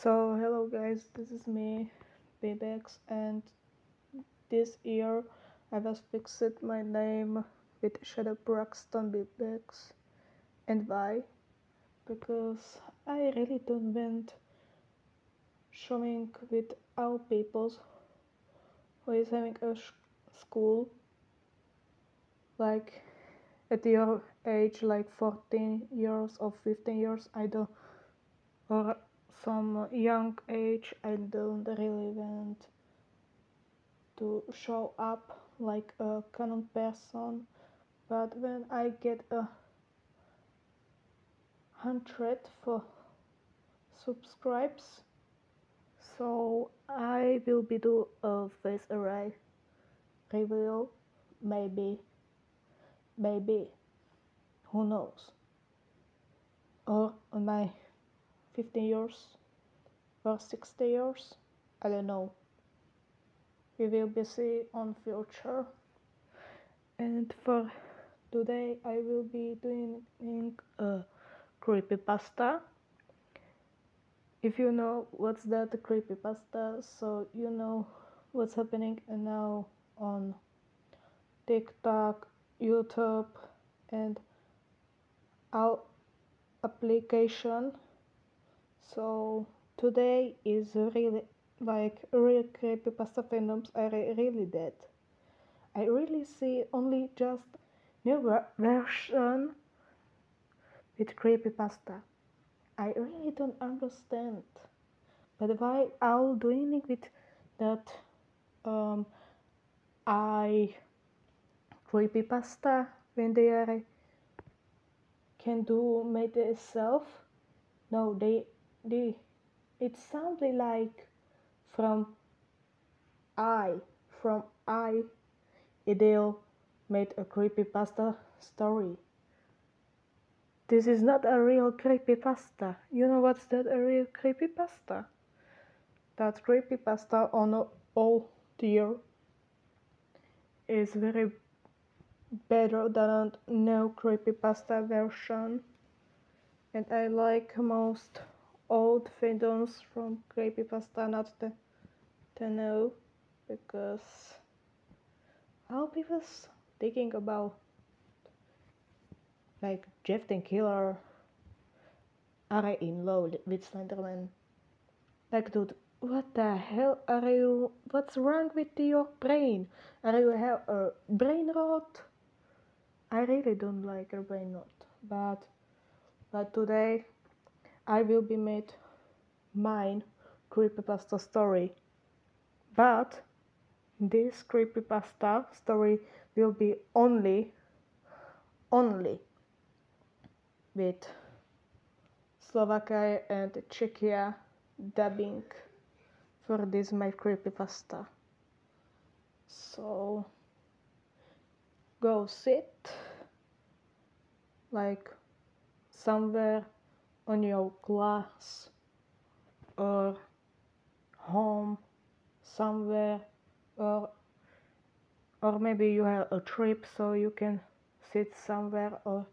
So hello guys, this is me, Bebex, and this year I was fixed my name with Shadow Braxton Bebex. And why? Because I really don't want showing with our people who is having a school like at your age, like 14 years or 15 years, I don't, or some young age, I don't really want to show up like a canon person, but when I get 100 for subscribes, so I will be do a face array reveal, maybe, who knows, or on my 15 years or 60 years, I don't know. We will be see on future. And for today I will be doing a creepypasta. If you know what's that creepypasta, so you know what's happening now on TikTok, YouTube, and our application. So today is really like real creepypasta fandoms are really dead. I really see only just new version with creepypasta. I really don't understand. But why all doing it with that I creepypasta when they are can do made itself? No, they it sounded like from I from I Ideal made a creepypasta story. This is not a real creepypasta. You know what's that a real creepypasta? That creepypasta on all tier is very better than a no creepypasta version. And I like most old fandoms from creepypasta, not the new, because how people thinking about like Jeff the Killer are in love with Slenderman. Like, dude, what the hell are you? What's wrong with your brain? Are you have a brain rot? I really don't like a brain rot, but today I will be made mine creepypasta story. But this creepypasta story will be only with Slovakia and Czechia dubbing for this my creepypasta. So go sit like somewhere on your class or home somewhere, or maybe you have a trip so you can sit somewhere or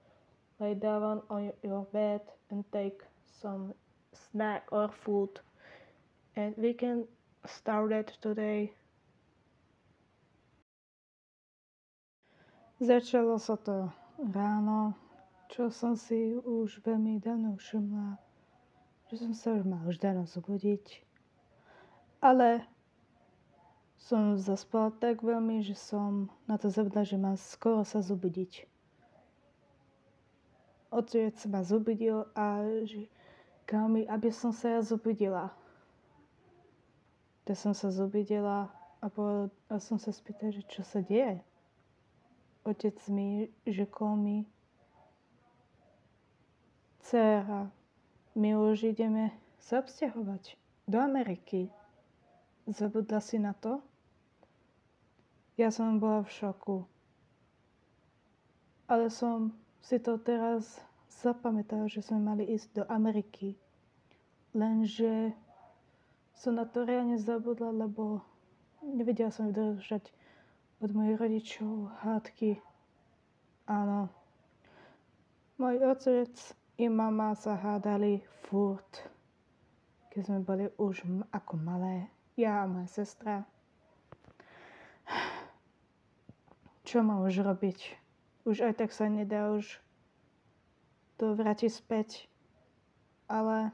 lay down on your bed and take some snack or food, and we can start it today. Začalo sa to ráno, čo som si už veľmi dávno všimla, že som sa už mal už dávno zobudiť. Ale som zaspala tak veľmi, že som na to zabudla, že mám skoro sa zobudiť. Otec ma zobudil a že mi, aby som sa ja zobudila. Tak som sa zobudila a som sa spýtala, že čo sa deje. Otec mi řekol mi, dcera, my už ideme sa obsťahovať do Ameriky. Zabudla si na to? Ja som bola v šoku. Ale som si to teraz zapamätala, že sme mali ísť do Ameriky. Lenže som na to reálne zabudla, lebo nevedela som vydržať od mojich rodičov hádky. Áno. Môj otec i mama sa hádali furt. keď sme boli už ako malé, ja a moja sestra. Čo má už robiť? Už aj tak sa nedá už to vrátiť späť. Ale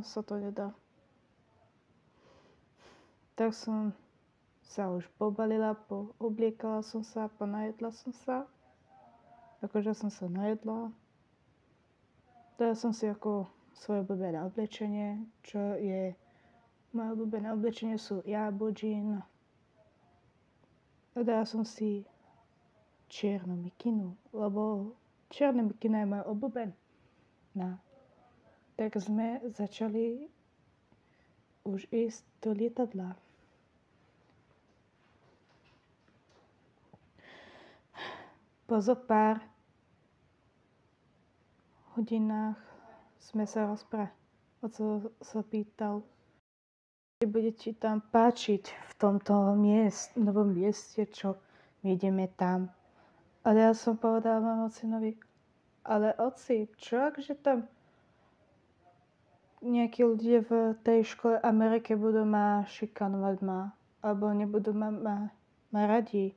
sa to nedá. Tak som sa už pobalila, obliekala som sa, ponajedla som sa. Akože som sa najedla. Dala som si ako svoje obľúbené oblečenie, čo je moje obľúbené oblečenie sú jabudžín. Dala som si čiernu mikinu, lebo čierna mikina je moja obľúbená. Tak sme začali už ísť do lietadla. Po zo pár hodinách sme sa Oco sa pýtal, či bude ti tam páčiť v tomto novom mieste, čo my ideme tam. Ale ja som povedala môjmu ocinovi, ale oci, čo akže tam nejakí ľudia v tej škole Amerike budú ma šikanovať alebo nebudú ma radi.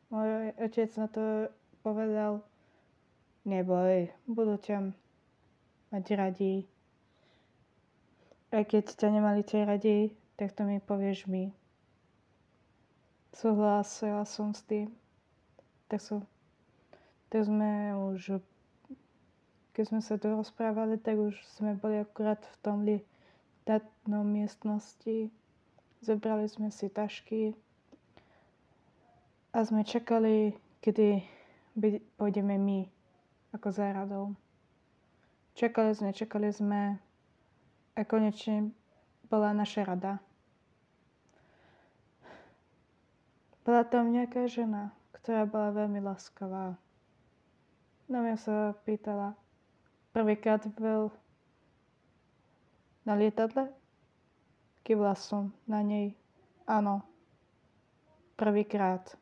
Môj otec na to povedal, neboj, budú ťa mať radi. Aj keď ťa nemali ťa radi, tak to mi povieš mi. Súhlasila som s tým. Tak sme už, keď sme sa dorozprávali, tak už sme boli akurát v tom lietadnom miestnosti. Zobrali sme si tašky a sme čakali, kedy pôjdeme my ako za radou. Čakali sme a konečne bola naša rada. Bola tam nejaká žena, ktorá bola veľmi láskavá. No ja sa pýtala, prvýkrát bol na lietadle? Kývla som na nej. Áno, prvýkrát.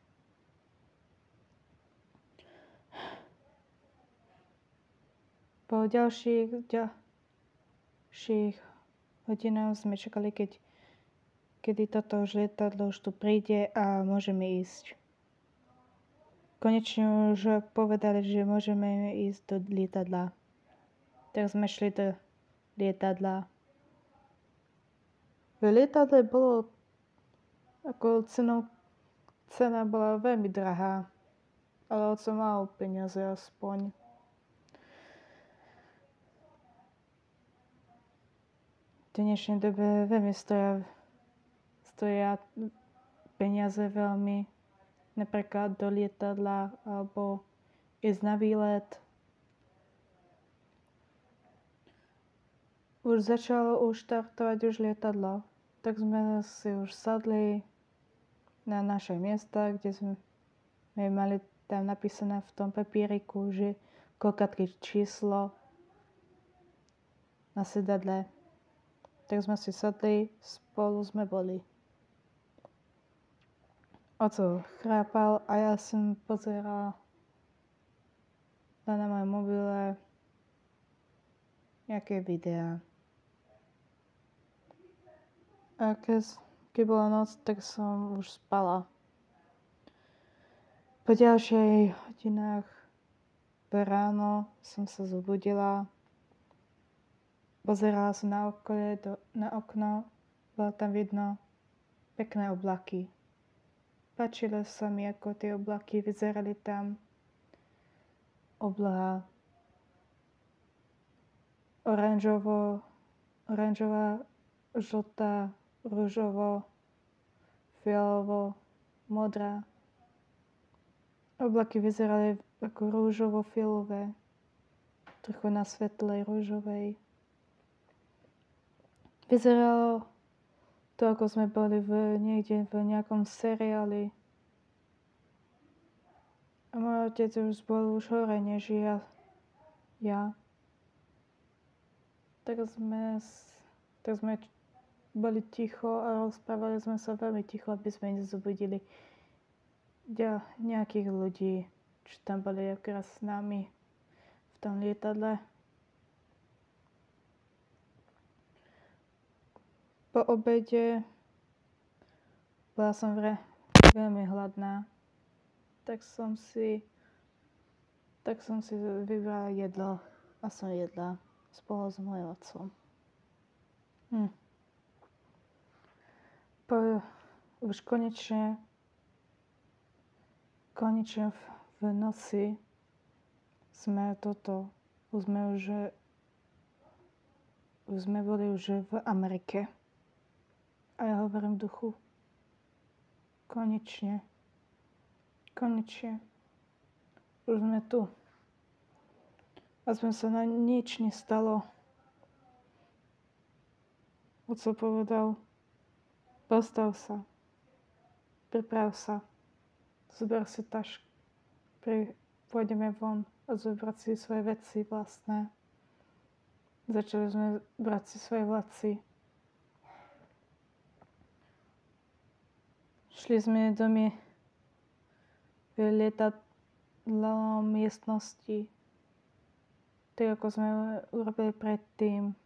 Po ďalších hodinách sme čakali, kedy toto už lietadlo už tu príde a môžeme ísť. Konečne už povedali, že môžeme ísť do lietadla. Tak sme šli do lietadla. V lietadle bolo ako cena bola veľmi drahá, ale oco mal peniaze aspoň. V dnešnej dobe veľmi stoja peniaze veľmi, napríklad do lietadla alebo ísť na výlet. Už začalo štartovať už lietadlo, tak sme si už sadli na naše miesta, kde sme mali tam napísané v tom papieriku, že koľkatké číslo na sedadle. Tak sme si sadli, spolu sme boli. Oco chrápal a ja som pozerala na mojom mobile nejaké videá. A keď bola noc, tak som už spala. Po ďalších hodinách ráno som sa zobudila. Pozerala som na okno, bolo tam vidno pekné oblaky. Páčilo sa mi, ako tie oblaky vyzerali tam. Obloha oranžová, žltá, ružovo, fialovo, modrá. Oblaky vyzerali ako rúžovo-fialové, trochu na svetlej rúžovej. Vyzeralo to, ako sme boli niekde v nejakom seriáli. A môj otec už bol hore než ja. Tak sme boli ticho a rozprávali sme sa veľmi ticho, aby sme nezobudili nejakých ľudí, čo tam boli akurát s nami v tom lietadle. Po obede bola som veľmi hladná, tak som si vybrala jedlo a som jedla spolu s mojím otcom. Už konečne v noci už sme boli v Amerike. A ja hovorím duchu, konečne, už sme tu. Aspoň sa na nič nestalo. Otco povedal, postav sa, priprav sa, zober si tašku, pôjdeme von a zobrať si svoje veci vlastné. Začali sme brať si svoje veci. Šli sme do lietadlom miestnosti, tak ako sme urobili predtým.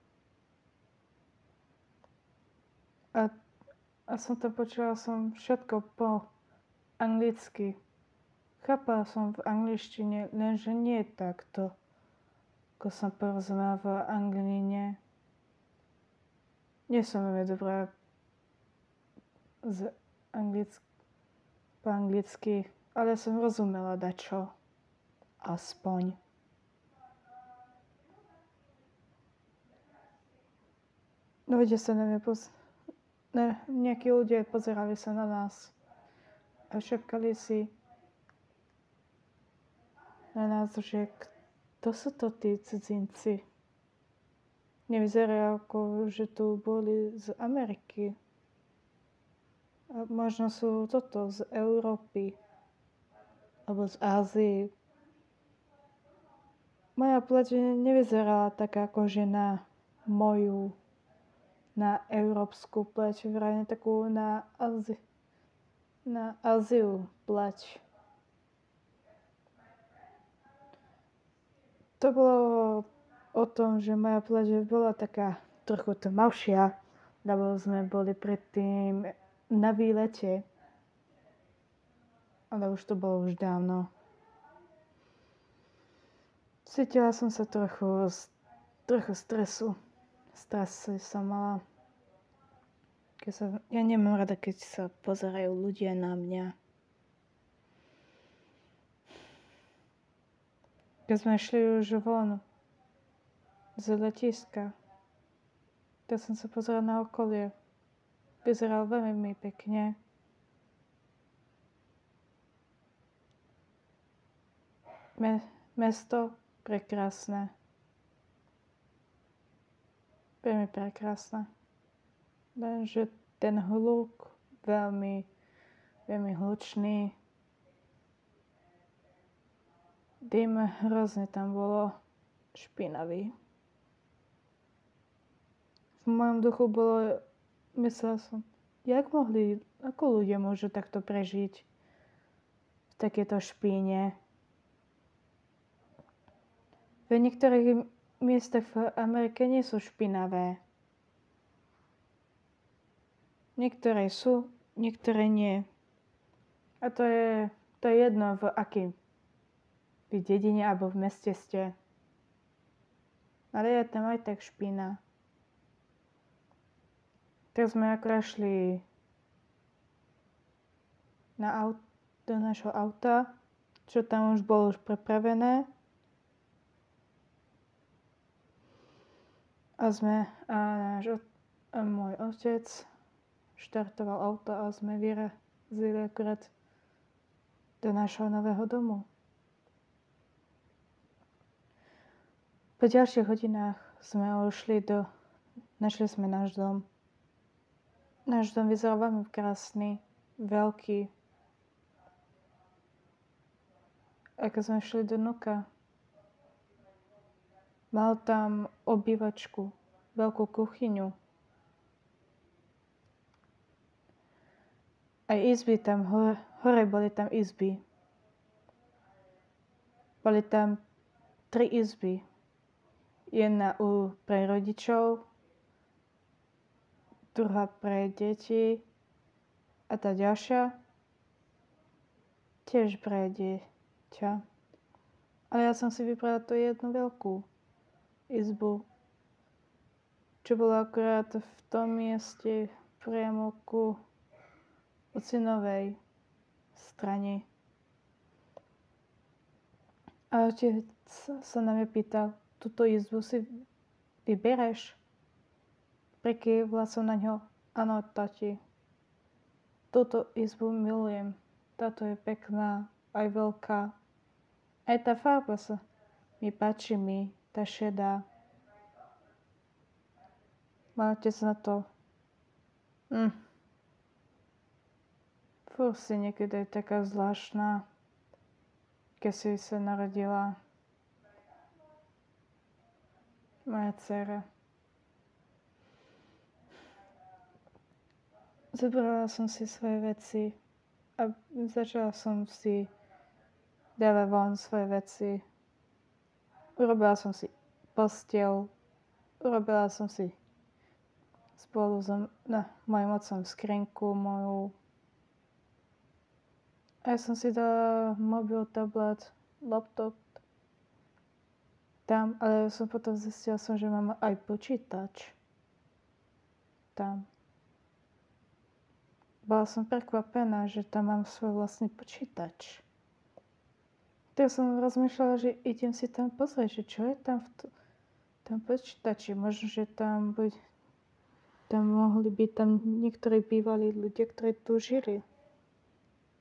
A som to počula som všetko po anglicky. Chápala som v angličtine, lenže nie takto, ako som porozumela v anglíne. Nie som veľmi dobrá po anglicky, ale som rozumela dačo. Aspoň. Ľudia sa na mňa nejakí ľudia pozerali sa na nás a šepkali si na nás, že kto sú to tí cudzinci? Nevyzerajú ako, že tu boli z Ameriky. A možno sú z Európy alebo z Ázie. Moja pleť nevyzerala tak ako na moju, na európsku pleť, vrajne takú na Áziu pleť. To bolo o tom, že moja pleť bola taká trochu tmavšia, lebo sme boli predtým na výlete. Ale už to bolo dávno. Cítila som sa trochu stresu. Stres som mala. Ja nemám rada, keď sa pozerajú ľudia na mňa. Keď sme šli už von z letiska, tak som sa pozerala na okolie. Vyzeral veľmi pekne. Mesto prekrásne. Veľmi prekrásne. Lenže ten hluk veľmi hlučný. Dým hrozne tam bolo špinavý. V mojom duchu myslela som, ako ľudia môžu takto prežiť v takéto špíne. V niektorých miestach v Amerike nie sú špinavé. Niektoré sú, niektoré nie. A to je jedno, v akej dedine alebo v meste ste. Ale je tam aj tak špina. Tak sme akorát šli do našho auta, čo tam už bolo pripravené. A môj otec štartoval auto a sme vyrazili akurát do našho nového domu. Po ďalších hodinách sme našli sme náš dom. Náš dom vyzeral veľmi krásny, veľký. A keď sme šli do nuka, mal tam obývačku, veľkú kuchyňu. Aj izby tam, hore boli tam izby. Boli tam 3 izby. Jedna pre rodičov, druhá pre deti a tá ďalšia tiež pre dieťa. Ale ja som si vybrala tú jednu veľkú izbu, čo bola akurát v tom mieste priamo ku ocinovej strane. A otec sa na mňa pýtal, túto izbu si vybereš? Prekývla som na ňo, áno, tati. Túto izbu milujem. Táto je pekná, aj veľká. Aj tá farba sa mi páči tá šedá. Môj otec na to. Fúr si niekedy je taká zvláštna, keď si sa narodila moja dcera. Zobrala som si svoje veci a začala som si dávať von svoje veci. Urobila som si posteľ, urobila som si spolu s mojim otcom skrinku moju. A ja som si dala mobil, tablet, laptop tam, ale som potom zistila že mám aj počítač tam. Bola som prekvapená, že tam mám svoj vlastný počítač. Tak som rozmýšľala, že idem si tam pozrieť, že čo je tam v tom počítači. Možno, že tam mohli byť tam niektorí bývalí ľudia, ktorí tu žili.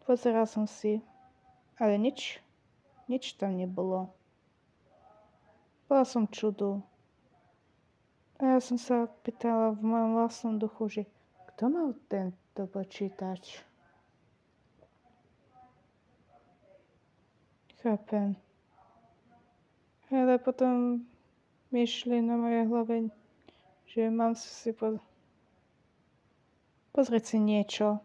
Pozeral som si, ale nič tam nebolo. Bola som čudu. A ja som sa pýtala v mojom vlastnom duchu, že kto mal tento počítač? Chápem. Ale potom mi šli na moje hlave, že mám si pozrieť si niečo.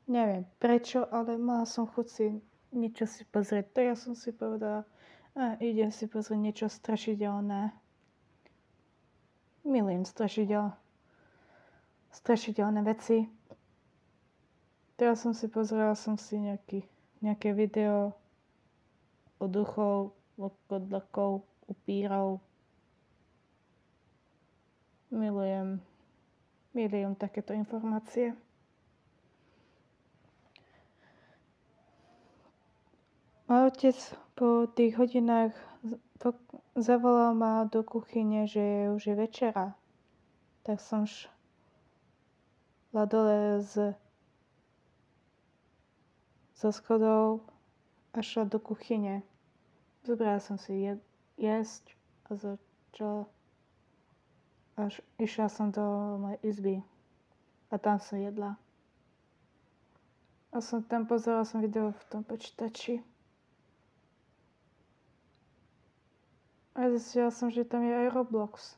Neviem prečo, ale mala som chuť si niečo si pozrieť. Tak ja som si povedala, idem si pozrieť niečo strašidelné. Milujem strašidelné veci. Teraz som si pozrela nejaké video o duchov, o kodlakov, upírov. Milujem takéto informácie. Môj otec po tých hodinách zavolal ma do kuchyne, že už je večera. Tak som šla dole zo schodov a šla do kuchyne. Zobrala som si jesť a išla som do mojej izby a tam som jedla. A tam pozerala som video v tom počítači. A zistila som, že tam je aj Roblox.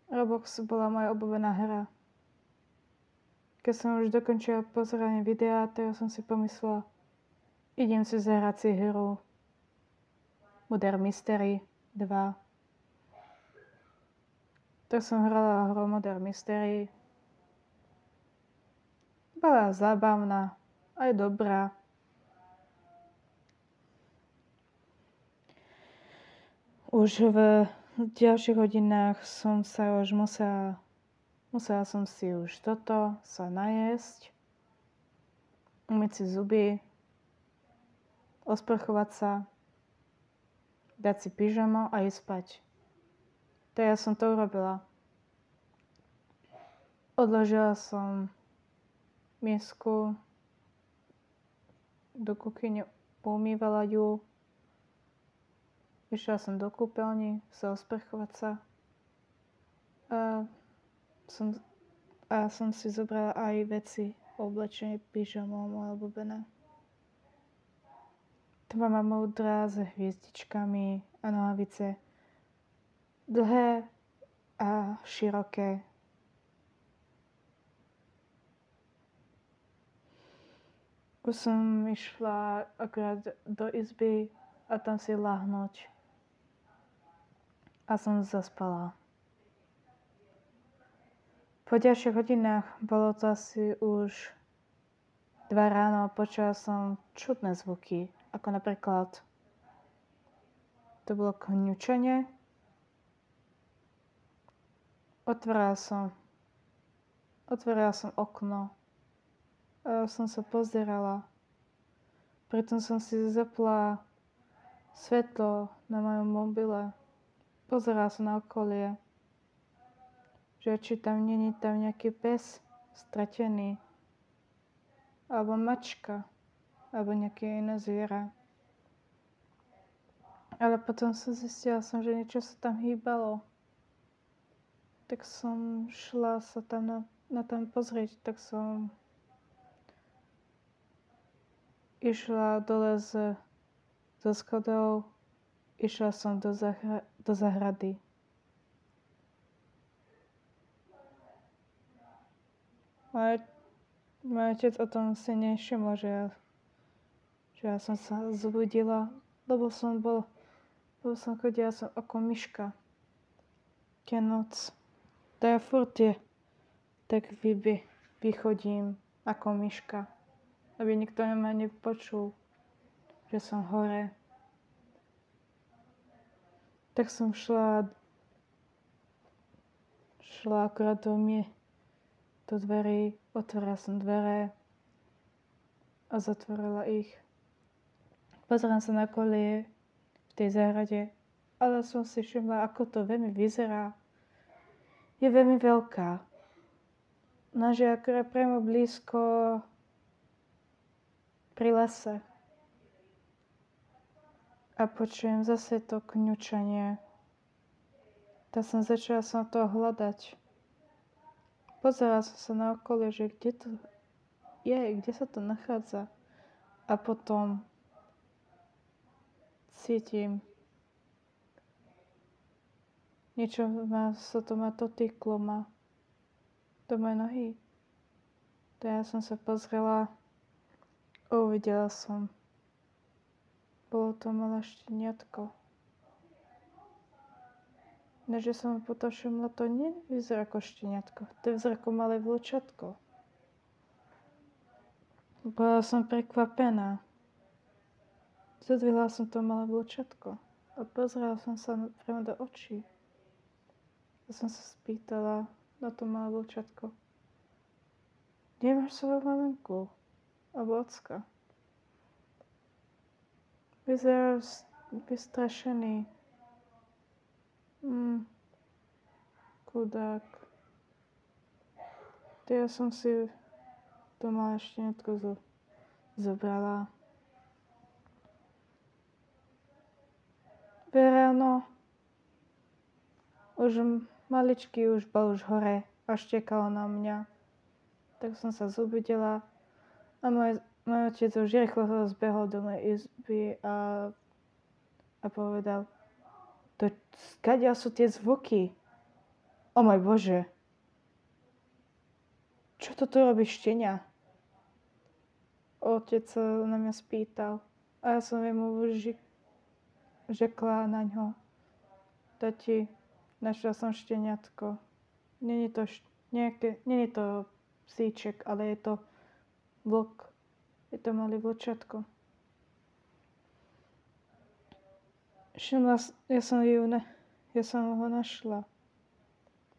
Roblox bola moja obľúbená hra. Keď som už dokončila pozeranie videa, tak som si pomyslela, idem si zahrať si hru Murder Mystery 2. Tak som hrala hru Murder Mystery. Bola zábavná, aj dobrá. Už v ďalších hodinách som sa už musela som si už sa najesť, umyť si zuby, osprchovať sa, dať si pyžamo a ísť spať. Tak ja som to urobila. Odložila som miesku do kuchyne, umývala ju. Išla som do kúpeľni sa osprchovať sa a som si zobrala aj veci, oblečenie, pyžamo, moje obľúbené. Tmavá modrá s hviezdičkami a nohavice. Dlhé a široké. Už som išla akurát do izby a tam si láhnuť. A som zaspala. Po ďalších hodinách bolo to asi už 2 ráno a počula som čudné zvuky, ako napríklad to bolo kňučenie. Otvorila som okno a som sa pozerala. Pritom som si zapla svetlo na mojom mobile. Pozerala som na okolie, že či tam není tam nejaký pes stratený, alebo mačka, alebo nejaké iné zviera. Ale potom zistila som, že niečo sa tam hýbalo. Tak som šla sa tam na tam pozrieť, tak som išla dole zo schodov, išla som do zahrady. Môj otec o tom si nevšimol, že ja som sa zobudila, lebo som chodila som ako myška. Keď noc. To ja furt tak vychodím ako myška, aby nikto ma nepočul, že som hore. Tak som šla akurát do dverí, otvorila som dvere a zatvorila ich. Pozerám sa na kolie v tej záhrade, ale som si všimla, ako to veľmi vyzerá. Je veľmi veľká. Nože akurát priamo blízko pri lese. A počujem zase to kňučanie. Tak som začala to hľadať. Pozerala som sa na okolie, že kde to je, kde sa to nachádza. A potom cítim niečo ma dotýklo do mojej nohy. Tak ja som sa pozrela a uvidela som. Bolo to malé šteniatko. Než som potom všimla, to nevyzerá ako šteniatko. To vyzerá ako malé vlčatko. Bola som prekvapená. Zadvihla som to malé vlčatko a pozerala som sa priamo do očí. A som sa spýtala na to malé vlčatko. Kde máš svoju maminku? Alebo ocka? Vyzerá vystrašený. Chudák. Ja som si to malé šteniatko zobrala. Ráno maličký už bol hore a štekal na mňa. Tak som sa zobudila a môj otec už rýchlo zbehol do mojej izby a povedal, skáďa sú tie zvuky? O môj Bože, čo to tu robí štenia? Otec sa na mňa spýtal a ja som mu žekla na ňo. Tati, našla som šteniatko. Není to psíček, ale je to vlk. Je to malý vlčatko. Ja som ho našla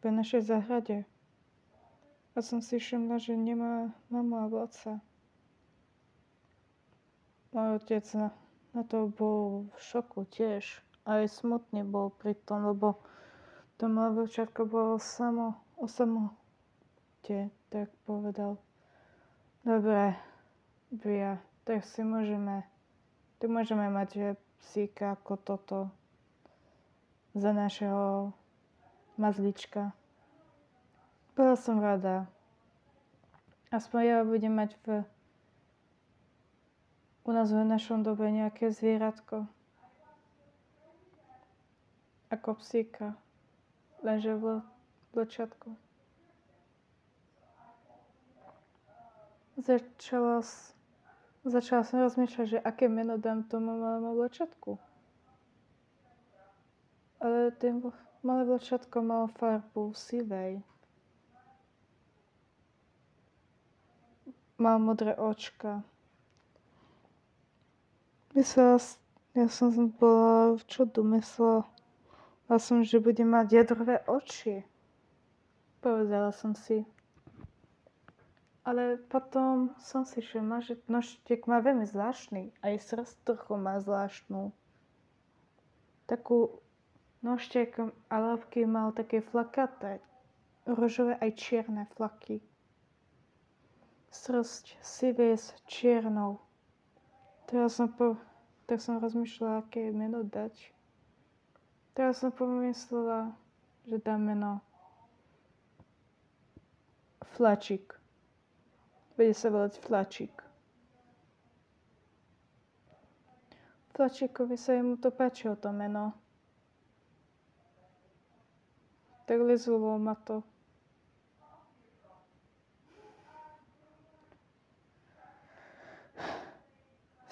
v našej záhrade. A som si všimla, že nemá mamu alebo otca. Môj otec na to bol v šoku tiež. A aj smutný bol pri tom, lebo to malé vlčatko bolo o samote, tak povedal. Dobre, Bria, tak môžeme mať psíka ako toto za našeho mazlička. Bola som rada. Aspoň ja budem mať u nás v našom dobe nejaké zvieratko. Ako psíka. Lenže vlčatko. Začala som rozmýšľať, že aké meno dám tomu malému vlčatku. Ale ten malé vlčatko malo farbu sivej. mal modré očka. Ja som bola v čudu, myslela som, že bude mať jadrové oči. Povedala som si. Ale potom som si všimla, že nožtek má veľmi zvláštny. Aj srst trochu má zvláštnu. Takú nožtek a labky mal také flakaté. Ružové aj čierne flaky. Srst sivé s čiernou. Tak som rozmýšľala, aké meno dať. Teraz som pomyslela, že dám meno Flačík. Bude sa volať Flačík. Flačíkovi sa mu to páčilo, to meno. Tak lizulo ma to.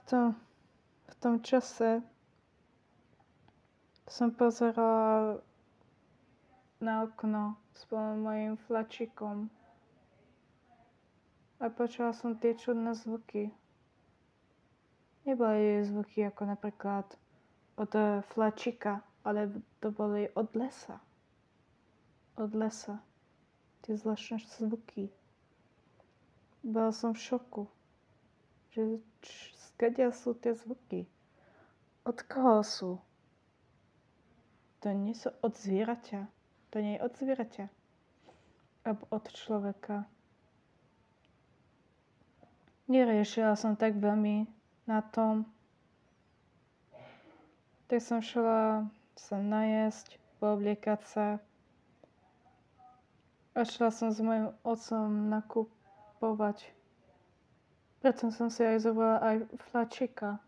V tom čase som pozerala na okno s mojím Flačíkom a počula som tie čudné zvuky. Neboli zvuky ako napríklad od Flačíka, ale to boli od lesa. Od lesa. Tie zvláštne zvuky. Bola som v šoku, že skadia sú tie zvuky. Od koho sú? To nie sú od zvieraťa. To nie je od zvieraťa. Alebo od človeka. Neriešila som tak veľmi na tom. Tak som šla sa najesť, poobliekať sa. A šla som s mojim otcom nakupovať. Preto som si aj zobrala aj Flačíka.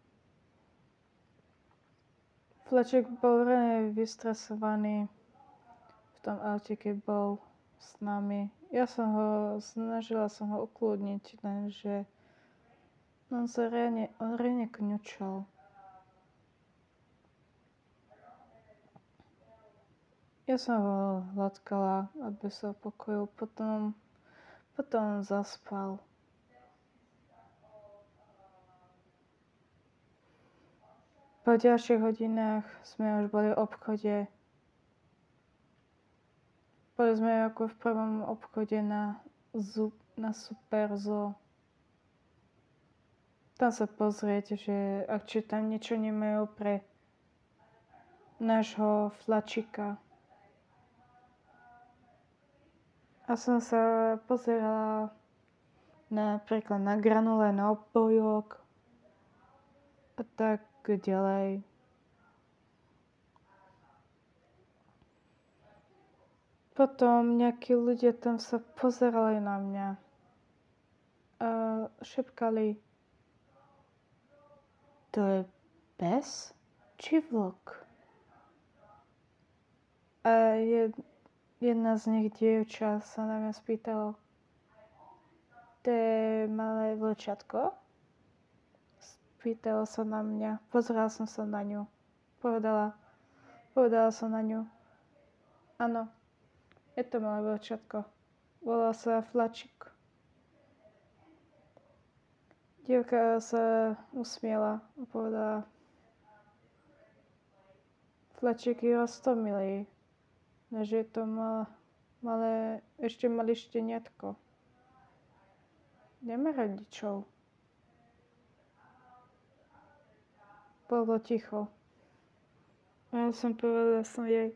Flačík bol veľmi vystresovaný v tom aute, keď bol s nami. Snažila som ho ukludniť, lenže on riadne kňučal. Ja som ho hladkala, aby sa upokojil, potom zaspal. Po ďalších hodinách sme už boli v obchode. Boli sme ako v prvom obchode na Superzo. Tam sa pozrieť, že či tam niečo nemajú pre nášho Flačíka. A som sa pozerala napríklad na granule, na obojok a tak ďalej. Potom nejakí ľudia tam sa pozerali na mňa a šepkali: to je pes či vlk? A jedna z nich, dievča, sa na mňa spýtala: to je malé vlčiatko? Spýtala sa na mňa. Pozerala som sa na ňu. Povedala som na ňu: áno, je to malé vlčiatko. Volá sa Flačík. Dievka sa usmiela a povedala: Flačík je roztomilý, že je to ešte malé šteniatko. Nemá rodičov. Bolo ticho. A ja som povedala jej: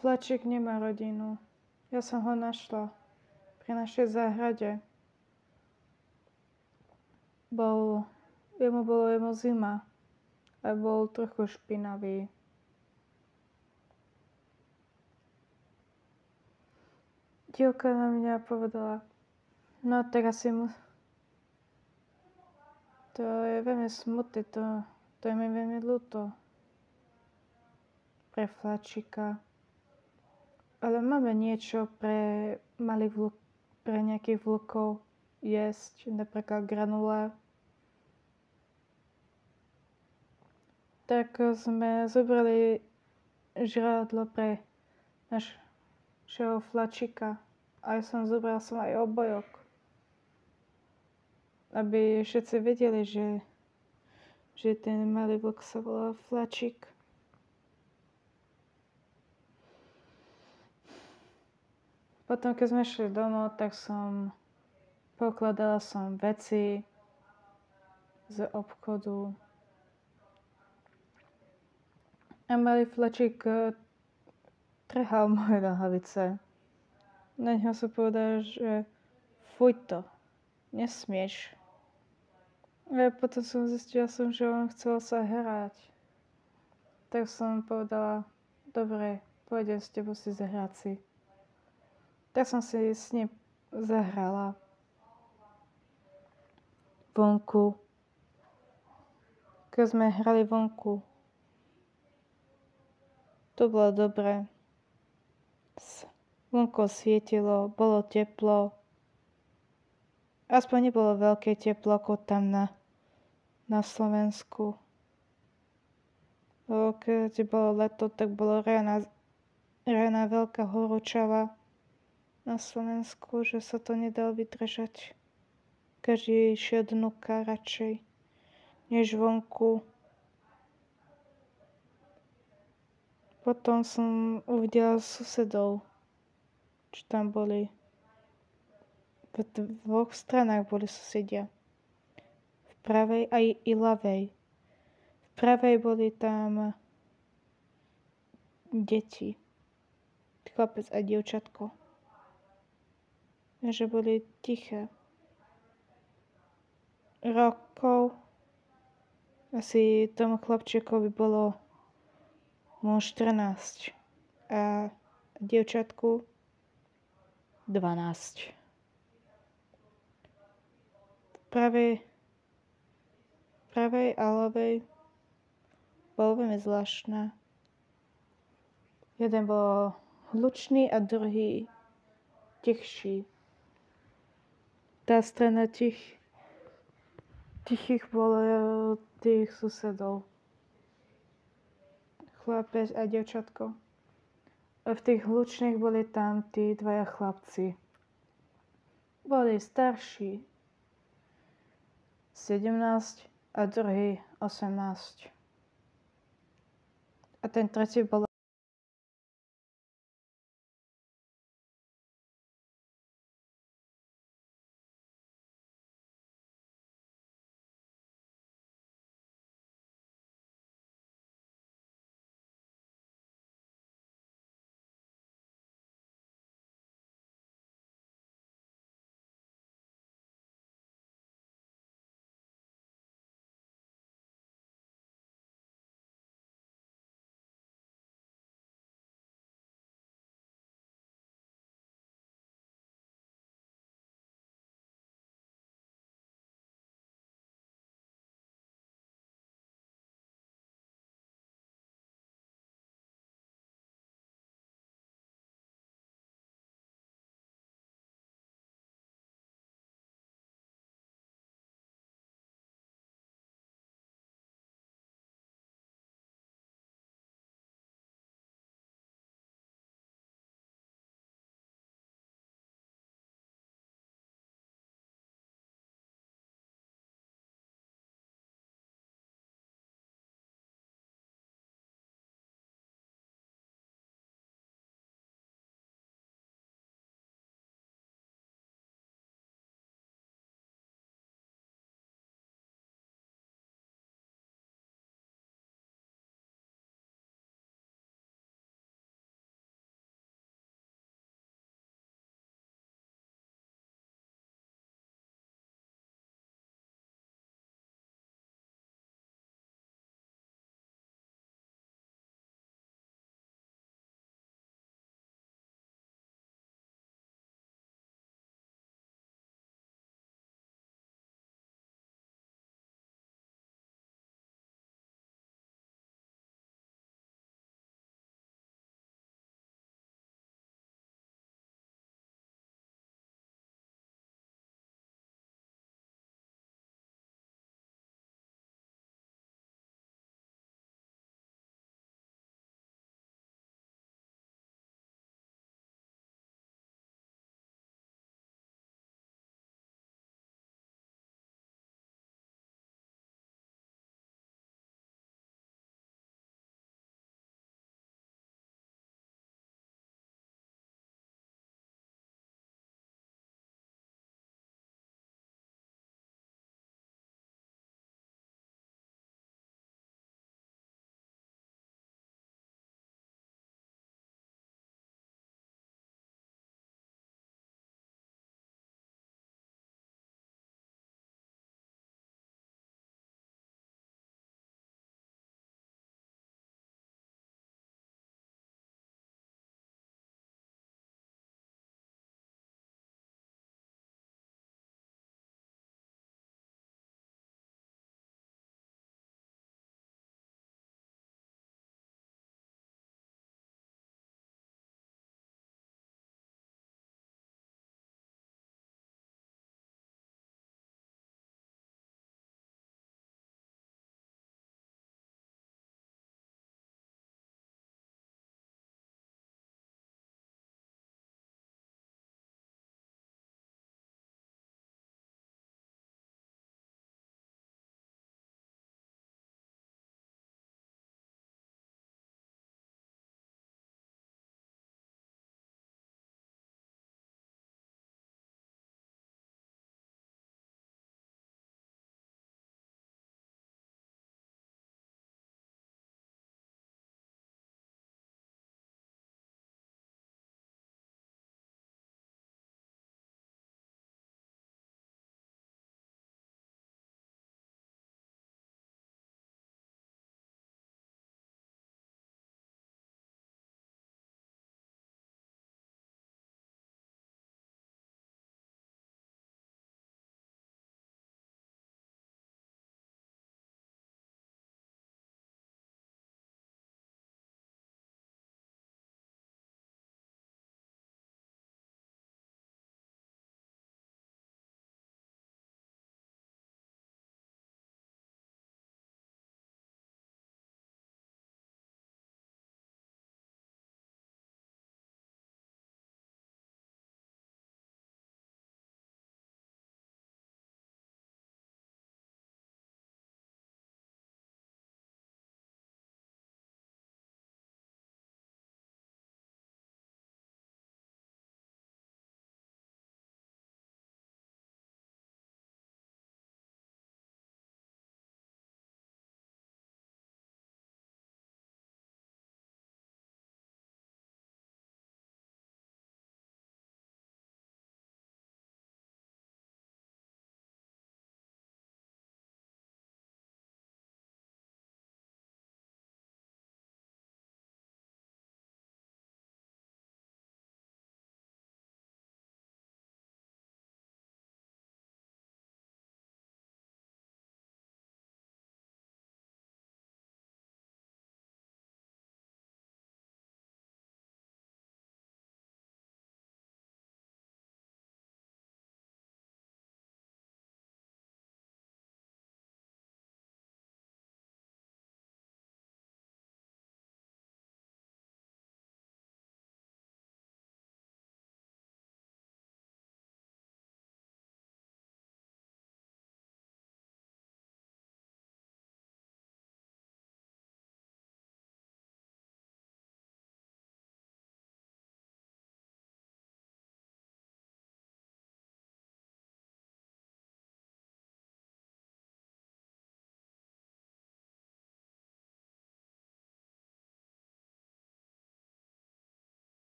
Flačík nemá rodinu. Ja som ho našla pri našej záhrade. Jemu zima a bol trochu špinavý. Dievka na mňa povedala: no teraz to je veľmi smutné, to je mi veľmi ľúto pre Flačíka. Ale máme niečo pre nejakých vlkov jesť, napríklad granule. Tak sme zobrali žrádlo pre našeho Flačíka. A som zobrala aj obojok. aby všetci vedeli, že ten malý vlk sa volá Flačík. Potom, keď sme šli domov, tak pokladala som veci z obchodu. A malý Flačík trhal moje nohavice. Na ňo som povedala, že fuj to, nesmieš. A potom som zistila, že on chcel sa hrať. Tak som povedala, dobre, pôjdem s tebou si zahrať si. Tak som si s ním zahrala vonku. Keď sme hrali vonku, to bolo dobré. Vonku svietilo, bolo teplo. Aspoň nebolo veľké teplo ako tam na Slovensku. Keď bolo leto, tak bolo rána veľká horúčava na Slovensku, že sa to nedalo vydržať. Každý išiel dnuka radšej, než vonku. Potom som uvidela susedov, čo tam boli. V dvoch stranách boli susedia. V pravej aj i ľavej. V pravej boli tam deti. Chlapec a dievčatko. Že boli tiché. Rokov asi tomu chlapčekovi bolo 14 a dievčatku 12. Pravej a ľavej bolo veľmi zvláštne. Jeden bol hlučný a druhý tichší. Tá strana tichých bolo tých susedov. Chlapec a dievčatko. A v tých hlučných boli tam tí dvaja chlapci. Boli starší. 17 a druhý 18. A ten tretí bol